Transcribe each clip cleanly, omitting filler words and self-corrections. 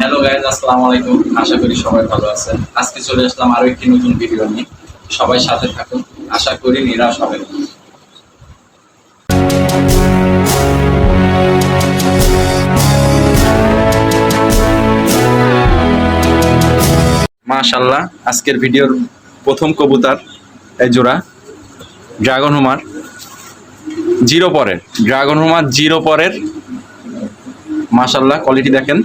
Hello guys, আসসালামু আলাইকুম। আশা করি সবাই ভালো আছেন। আজকে চলে আসলাম আরো একটি নতুন ভিডিও নিয়ে। সবাই সাথে থাকুন, আশা করি নিরাশ হবেন। মাশাআল্লাহ, আজকের ভিডিওর প্রথম কবুতর এই জোড়া ড্রাগন হুমার জিরো পরের মাশাআল্লাহ কোয়ালিটি দেখেন।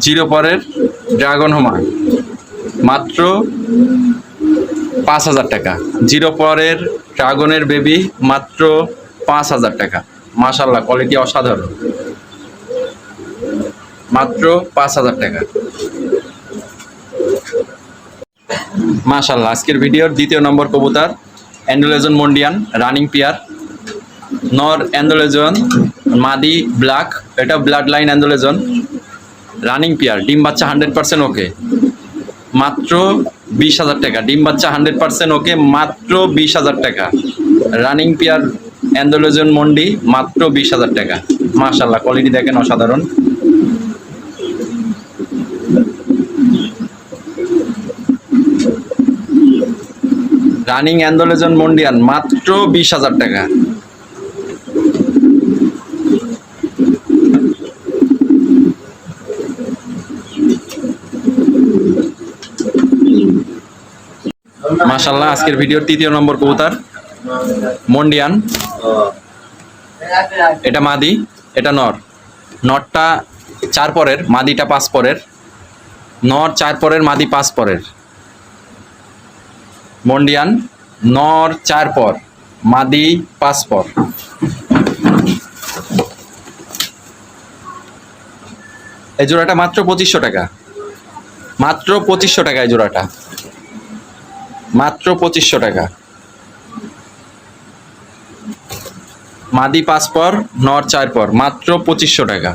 জিরো পরের ড্রাগন হুমার মাত্র 5,000 টাকা। জিরো পরের ড্রাগনের বেবি মাত্র 5,000 টাকা। মাশাআল্লাহ কোয়ালিটি অসাধারণ, মাত্র 5,000 টাকা। মাশাআল্লাহ, আজকের ভিডিওর দ্বিতীয় নম্বর কবুতর অ্যান্ডোলেজন মন্ডিয়ান রানিং পেয়ার। নর অ্যান্ডোলেজন, মাদি ব্ল্যাক, এটা ব্লাড লাইন অ্যান্ডোলেজন রানিং পেয়ার। ডিম বাচ্চা 100% ওকে, মাত্র 20,000 টাকা। ডিম বাচ্চা 100% ওকে, মাত্র 20,000 টাকা। রানিং পেয়ার অ্যান্ডোলেজন মন্ডি মাত্র 20,000 টাকা। মাশাআল্লাহ কোয়ালিটি দেখেন অসাধারণ। রানিং অ্যান্ডোলেজন মন্ডিয়ান মাত্র 20,000 টাকা। মাশাআল্লাহ, আজকের ভিডিওর তৃতীয় নম্বর কবুতর মন্ডিয়ান। এটা মাদি, এটা নর। নরটা 4 পরের, মাদিটা 5 পরের। নর 4 পরের, মাদি 5 পরের। মন্ডিয়ান নর 4 পর, মাদি 5 পর। এই জোড়াটা মাত্র 2500 টাকা। মাত্র 2500 টাকা এই জোড়াটা, মাত্র 2500 টাকা। মাদি 5 পর, নর 4 পর, মাত্র 2500 টাকা।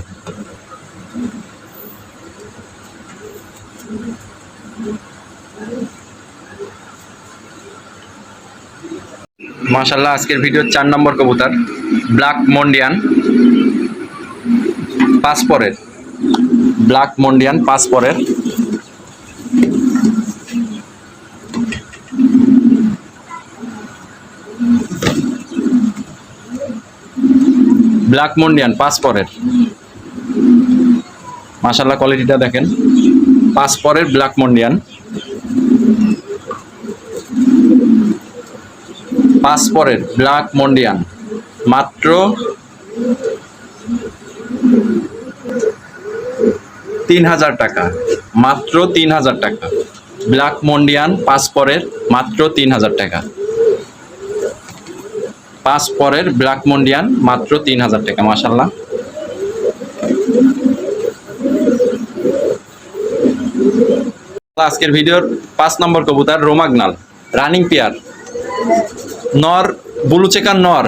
মাশাআল্লাহ, আজকের ভিডিওর 4 নম্বর কবুতর ব্ল্যাক মন্ডিয়ান 5 পরের। ব্ল্যাক মন্ডিয়ান 5 পরের। ব্ল্যাক মন্ডিয়ান 5 পরের। মাশাআল্লাহ কোয়ালিটিটা দেখেন। 5 পরের ব্ল্যাক মন্ডিয়ান, 5 পরের ব্ল্যাক মন্ডিয়ান মাত্র 3,000 টাকা। মাত্র 3,000 টাকা। ব্ল্যাক মন্ডিয়ান 5 পরের, মাত্র 3,000 টাকা। 5 পরের ব্ল্যাক মন্ডিয়ান মাত্র 3,000 টাকা। মাশাআল্লাহ, আজকের ভিডিওর 5 নম্বর কবুতর রোমাগনাল রানিং পেয়ার। নর ব্লু চেকার নর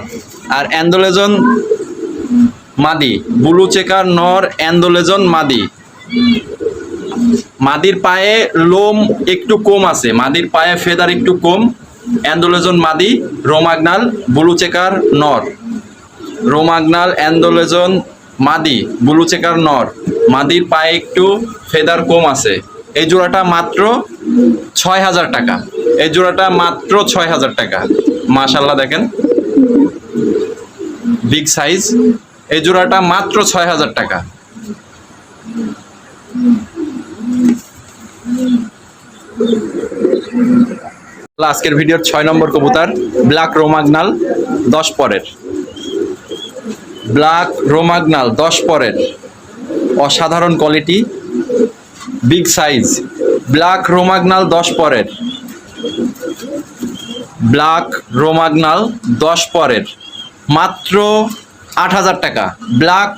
আর অ্যান্ডোলেজন মাদি। ব্লু চেকার নর, অ্যান্ডোলেজন মাদি। মাদির পায়ে লোম একটু কম আছে, মাদির পায়ে ফেদার একটু কম। অ্যান্ডোলেজন মাদি, রোমাগনাল ব্লু চেকার নর। রোমাগনাল অ্যান্ডোলেজন মাদি, ব্লু চেকার নর। মাদির পায়ে একটু ফেদার কম আছে। এই জোড়াটা মাত্র 6,000 টাকা। এই জোড়াটা মাত্র 6,000 টাকা। মাশাআল্লাহ দেখেন, বিগ সাইজ। এই জোড়াটা মাত্র 6,000 টাকা। আজকের ভিডিওর 6 নম্বর কবুতর ব্ল্যাক রোমাগনাল 10 পরের। ব্ল্যাক রোমাগনাল 10 পরের, অসাধারণ কোয়ালিটি, বিগ সাইজ। ব্ল্যাক রোমাগনাল 10 পরের। ব্ল্যাক রোমাগনাল 10 পরের, মাত্র 8,000 টাকা। ব্ল্যাক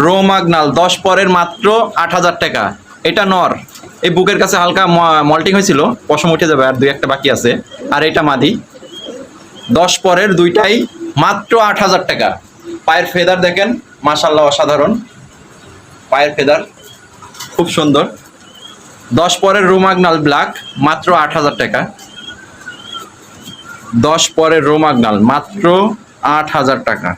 রোমাগনাল 10 পরের, মাত্র 8,000 টাকা। এটা নর, এই বুকের কাছে হালকা মল্টিং হয়েছিল, পশম উঠে যাবে, আর 2-1টা বাকি আছে। আর এটা মাদি 10 পরের, দুইটাই মাত্র 8,000 টাকা। পায়ের ফেদার দেখেন, মাশাআল্লাহ অসাধারণ পায়ের ফেদার, খুব সুন্দর। 10 পরের রোমাগনাল ব্ল্যাক মাত্র 8,000 টাকা। 10 পরের রোমাগনাল মাত্র 8,000 টাকা।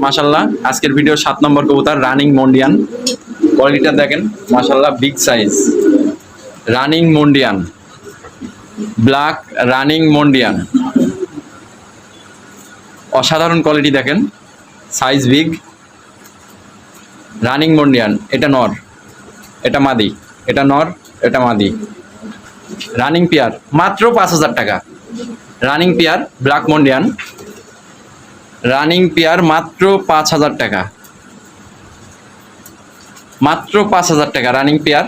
মাশাল্লাহ আজকের ভিডিও 7 নম্বর কবুতর রানিং মন্ডিয়ান। কোয়ালিটিটা দেখেন মাশাল্লাহ, বিগ সাইজ রানিং মন্ডিয়ান, ব্ল্যাক রানিং মন্ডিয়ান, অসাধারণ কোয়ালিটি দেখেন, সাইজ বিগ রানিং মন্ডিয়ান। এটা নর, এটা মাদি, এটা নর, এটা মাদি। রানিং পেয়ার মাত্র 5,000 টাকা। রানিং পেয়ার ব্ল্যাক মন্ডিয়ান, রানিং পেয়ার মাত্র 5,000 টাকা, মাত্র 5,000 টাকা রানিং পেয়ার।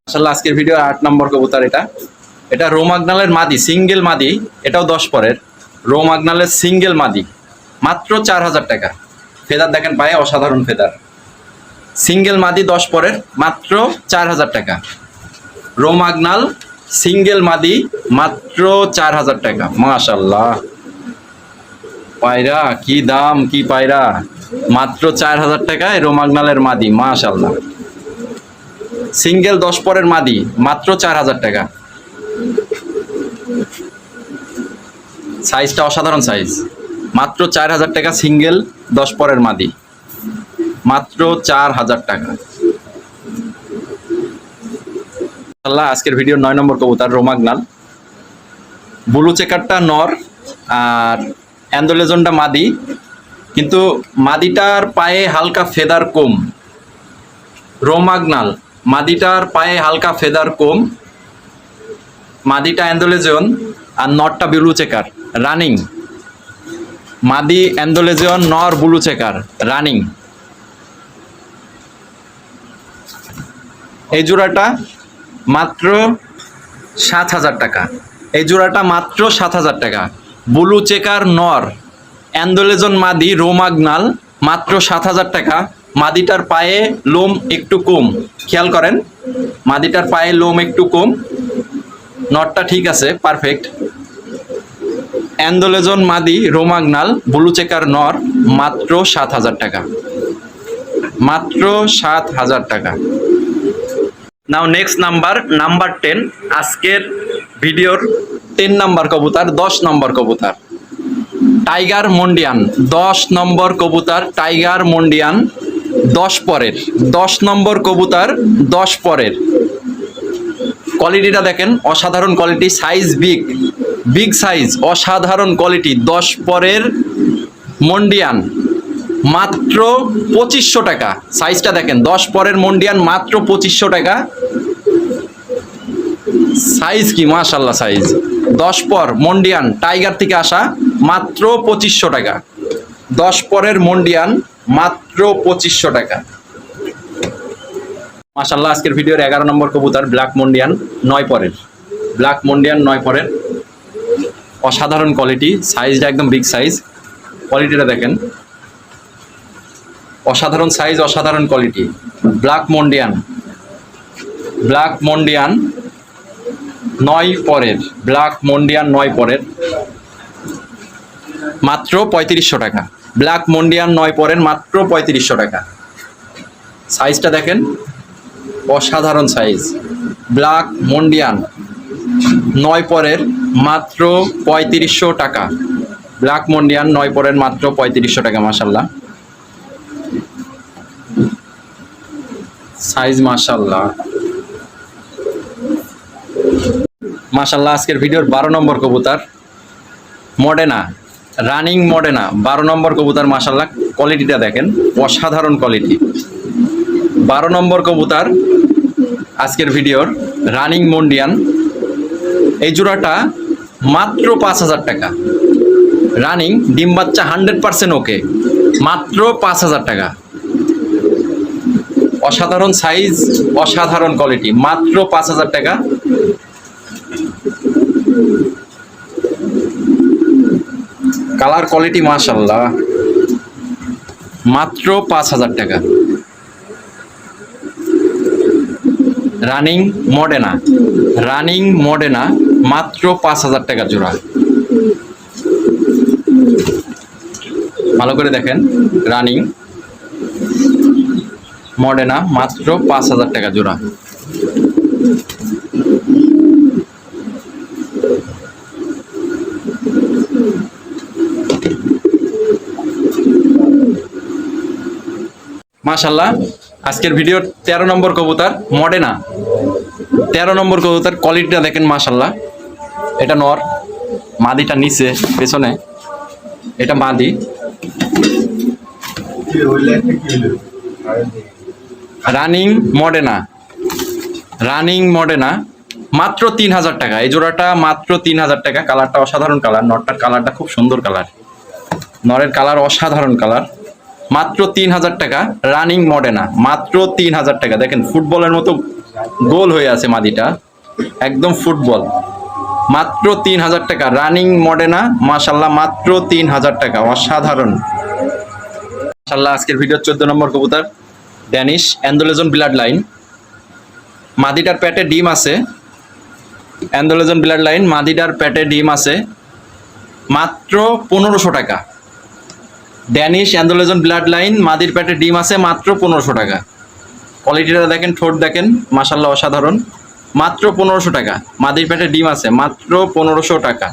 মাশাআল্লাহ আজকের ভিডিও 8 নম্বর কবুতর। এটা রোমাগনালের মাদি, সিঙ্গেল মাদি, এটাও 10 পরের রোমাগনালের সিঙ্গেল মাদি, মাত্র 4,000 টাকা। ফেদার দেখেন পায়ে, অসাধারণ ফেদার। সিঙ্গেল মাদি 10 পরের, মাত্র 4,000 টাকা। রোমাগনাল সিঙ্গেল মাদি মাত্র 4,000 টাকা। মাশাআল্লাহ পায়রা কি দাম, কি পায়রা, মাত্র 4,000 টাকায় রোমাগনালের মাদি। মাশাআল্লাহ সিঙ্গেল 10 পরের মাদি মাত্র 4,000 টাকা। সাইজটা অসাধারণ সাইজ, মাত্র 4,000 টাকা। সিঙ্গেল 10 পরের মাদি মাত্র 4,000 টাকা। আল্লাহ আজকের ভিডিও 9 নম্বর কবুতর রোমাগনাল। ব্লু চেকারটা নর আর অ্যান্ডোলেজনটা মাদি, কিন্তু মাদিটার পায়ে হালকা ফেদার কম। রোমাগনাল মাদিটার পায়ে হালকা ফেদার কম, মাদিটা অ্যান্ডোলেজন আর নরটা ব্লু চেকার রানিং। মাদি অ্যান্ডোলেজন, নর ব্লু চেকার রানিং। এই জোড়াটা মাত্র 7,000 টাকা। এই জোড়াটা মাত্র 7,000 টাকা। ব্লু চেকার নর অ্যান্ডোলেজন মাদি রোমাগনাল মাত্র 7,000 টাকা। মাদিটার পায়ে লোম একটু কম, খেয়াল করেন মাদিটার পায়ে লোম একটু কম, নরটা ঠিক আছে পারফেক্ট। অ্যান্ডোলেজন মাদি রোমাগনাল ব্লু চেকার নর মাত্র 7,000 টাকা, মাত্র 7,000 টাকা। নাও নেক্সট নাম্বার 10 আজকের ভিডিওর 10 নাম্বার কবুতর, 10 নম্বর কবুতর টাইগার মন্ডিয়ান। 10 নম্বর কবুতর টাইগার মন্ডিয়ান, 10 পরের 10 নম্বর কবুতর, 10 পরের। কোয়ালিটিটা দেখেন, অসাধারণ কোয়ালিটি, সাইজ বিগ সাইজ, অসাধারণ কোয়ালিটি। 10 পরের মন্ডিয়ান মাত্র 2,500 টাকা। সাইজটা দেখেন, 10 পরের মন্ডিয়ান মাত্র 2,500 টাকা। সাইজ কি মাশাআল্লাহ, সাইজ 10 পর মন্ডিয়ান টাইগার থেকে আসা, মাত্র 2,500 টাকা। 10 পরের মন্ডিয়ান মাত্র 2,500 টাকা। মাশাআল্লাহ আজকের ভিডিওর 11 নম্বর কবুতর ব্ল্যাক মন্ডিয়ান, 9 পরের ব্ল্যাক মন্ডিয়ান, 9 পরের। অসাধারণ কোয়ালিটি, সাইজটা একদম বিগ সাইজ। কোয়ালিটিটা দেখেন, অসাধারণ সাইজ, অসাধারণ কোয়ালিটি। ব্ল্যাক মন্ডিয়ান 9 পরের, ব্ল্যাক মন্ডিয়ান 9 পরের, মাত্র 3,500 টাকা। ব্ল্যাক মন্ডিয়ান 9 পরের, মাত্র 3,500 টাকা। সাইজটা দেখেন, অসাধারণ সাইজ। ব্ল্যাক মন্ডিয়ান 9 পরের, মাত্র 3,500 টাকা। ব্ল্যাক মন্ডিয়ান 9 পরের, মাত্র 3,500 টাকা। মাশাআল্লাহ সাইজ, মাশাআল্লাহ মাশাআল্লাহ আজকের ভিডিওর 12 নম্বর কবুতর মডেনা, রানিং মডেনা, 12 নম্বর কবুতর। মাশাআল্লাহ কোয়ালিটিটা দেখেন, অসাধারণ কোয়ালিটি। 12 নম্বর কবুতর আজকের ভিডিওর রানিং মন্ডিয়ান। এই জোড়াটা মাত্র 5,000 টাকা। রানিং, ডিম বাচ্চা 100% ওকে, মাত্র 5,000 টাকা। অসাধারণ সাইজ, অসাধারণ কোয়ালিটি, মাত্র 5,000 টাকা। কালার কোয়ালিটি মাশাআল্লাহ, মাত্র 5,000 টাকা। রানিং মডেনা মাত্র 5,000 টাকা জোড়া। ভালো করে দেখেন, রানিং মডেনা মাত্র 5,000 টাকা জোড়া। মাশাআল্লাহ, আজকের ভিডিওর 13 নম্বর কবুতর মডেনা। 13 নম্বর কবুতর, কোয়ালিটিটা দেখেন মাশাআল্লাহ। এটা নর, মাদিটা নিচে পেছনে, এটা মাদি। রানিং মডেনা, রানিং মডেনা মাত্র 3,000 টাকা। এই জোড়াটা মাত্র 3,000 টাকা। কালারটা অসাধারণ কালার, নরটার কালারটা খুব সুন্দর কালার, নরের কালার অসাধারণ কালার। মাত্র 3,000 টাকা রানিং মডেনা, মাত্র 3,000 টাকা। দেখেন ফুটবলের মতো গোল হয়ে আছে মাদিটা, একদম ফুটবল। মাত্র 3,000 টাকা রানিং মডেনা, মাশাআল্লাহ মাত্র 3,000 টাকা, অসাধারণ। মাশাআল্লাহ, আজকের ভিডিওর 14 নম্বর কবুতর ড্যানিশ অ্যান্ডোলেজন ব্লাড লাইন। মাদিটার পেটে ডিম আছে, অ্যান্ডোলেজন ব্লাড লাইন, মাদিটার পেটে ডিম আছে। মাত্র 1500 টাকা। ড্যানিশ অ্যান্ডোলেজন ব্লাড লাইন, মাদির পেটে ডিম আছে, মাত্র 1500 টাকা। কোয়ালিটিটা দেখেন, ঠোঁট দেখেন, মাশাআল্লাহ অসাধারণ। মাত্র 1500 টাকা। মাদির পেটে ডিম আছে, মাত্র 1500 টাকা।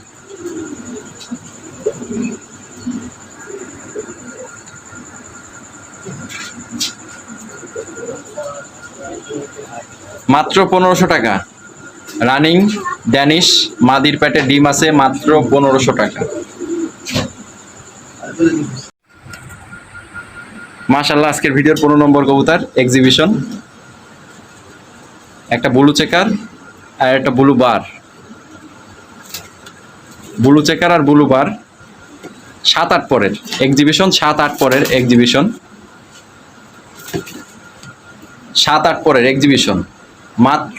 মাত্র 1500 টাকা রানিং ড্যানিশ, মাদির পেটে ডিম আছে, মাত্র 1500 টাকা। মাশাআল্লাহ, আজকের ভিডিওর 15 নম্বর কবুতর এক্সিবিশন। একটা ব্লু চেকার আর একটা ব্লু বার। ব্লু চেকার আর ব্লু বার 7-8 পরের এক্সিবিশন, 7-8 পরের এক্সিবিশন, 7-8 পরের এক্সিবিশন। মাত্র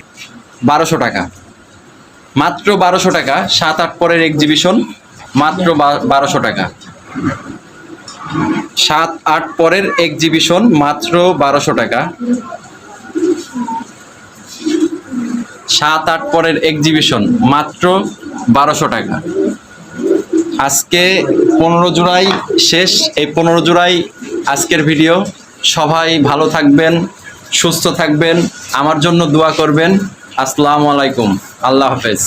1200 টাকা, মাত্র 1200 টাকা। 7-8 পরের এক্সিবিশন, মাত্র 1200 টাকা। 7-8 পরের এক্সিবিশন, মাত্র 1200 টাকা। 7-8 পরের এক্সিবিশন, মাত্র 1200 টাকা। আজকে 15 জুলাই শেষ। এই 15 জুলাই আজকের ভিডিও। সবাই ভালো থাকবেন, সুস্থ থাকবেন, আমার জন্য দোয়া করবেন। আসসালামু আলাইকুম, আল্লাহ হাফেজ।